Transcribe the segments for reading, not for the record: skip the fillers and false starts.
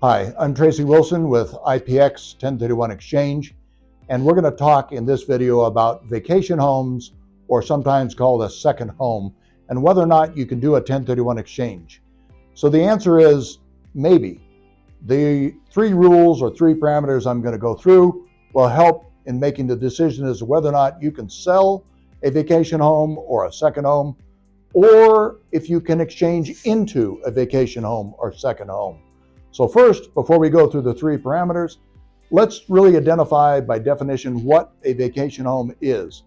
Hi, I'm Tracey Wilson with IPX1031 Exchange, and we're going to talk in this video about vacation homes, or sometimes called a second home, and whether or not you can do a 1031 exchange. So the answer is maybe. The three rules or three parameters I'm going to go through will help in making the decision as to whether or not you can sell a vacation home or a second home, or if you can exchange into a vacation home or second home. So first, before we go through the three parameters, let's really identify by definition what a vacation home is.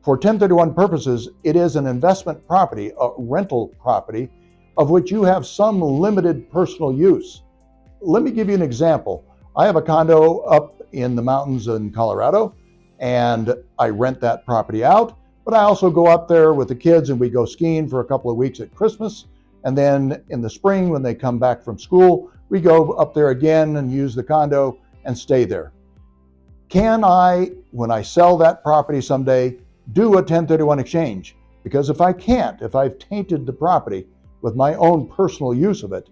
For 1031 purposes, it is an investment property, a rental property, of which you have some limited personal use. Let me give you an example. I have a condo up in the mountains in Colorado, and I rent that property out, but I also go up there with the kids and we go skiing for a couple of weeks at Christmas. And then in the spring, when they come back from school, we go up there again and use the condo and stay there. Can I, when I sell that property someday, do a 1031 exchange? Because if I can't, if I've tainted the property with my own personal use of it,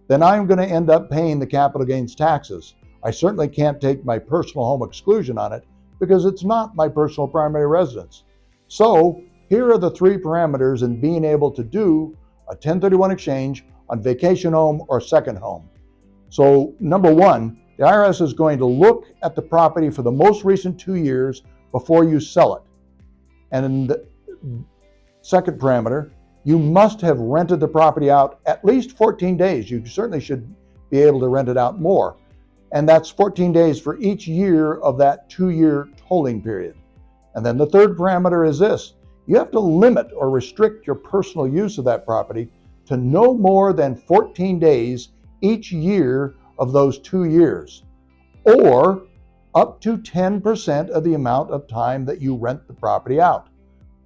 then I'm going to end up paying the capital gains taxes. I certainly can't take my personal home exclusion on it because it's not my personal primary residence. So here are the three parameters in being able to do a 1031 exchange on vacation home or second home. So number one, the IRS is going to look at the property for the most recent 2 years before you sell it. And in the second parameter, you must have rented the property out at least 14 days. You certainly should be able to rent it out more. And that's 14 days for each year of that 2-year tolling period. And then the third parameter is this. You have to limit or restrict your personal use of that property to no more than 14 days each year of those 2 years, or up to 10% of the amount of time that you rent the property out.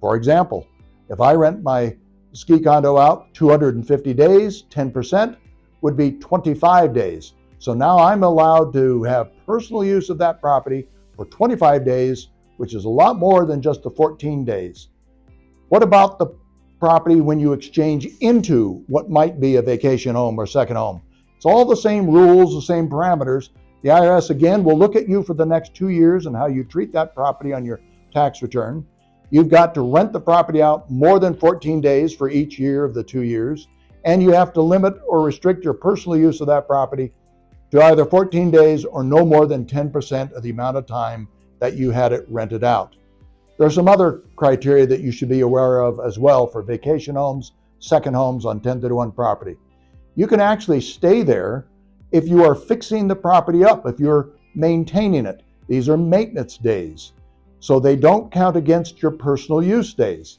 For example, if I rent my ski condo out 250 days, 10% would be 25 days. So now I'm allowed to have personal use of that property for 25 days, which is a lot more than just the 14 days. What about the property when you exchange into what might be a vacation home or second home? It's all the same rules, the same parameters. The IRS, again, will look at you for the next 2 years and how you treat that property on your tax return. You've got to rent the property out more than 14 days for each year of the 2 years, and you have to limit or restrict your personal use of that property to either 14 days or no more than 10% of the amount of time that you had it rented out. There are some other criteria that you should be aware of as well for vacation homes, second homes on 1031 property. You can actually stay there if you are fixing the property up, if you're maintaining it. These are maintenance days, so they don't count against your personal use days.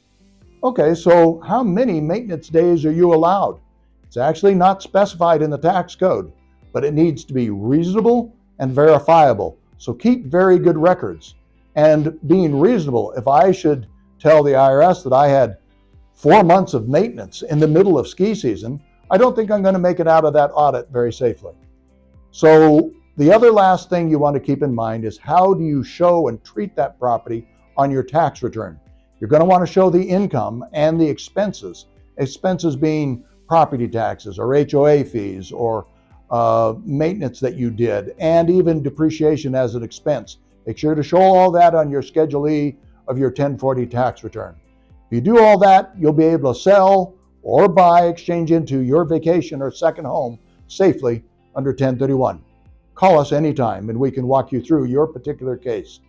Okay, so how many maintenance days are you allowed? It's actually not specified in the tax code, but it needs to be reasonable and verifiable. So keep very good records. And being reasonable, if I should tell the IRS that I had 4 months of maintenance in the middle of ski season, I don't think I'm going to make it out of that audit very safely. So the other last thing you want to keep in mind is how do you show and treat that property on your tax return? You're going to want to show the income and the expenses. Expenses being property taxes or HOA fees or maintenance that you did, and even depreciation as an expense. Make sure to show all that on your Schedule E of your 1040 tax return. If you do all that, you'll be able to sell or buy, exchange into your vacation or second home safely under 1031. Call us anytime and we can walk you through your particular case.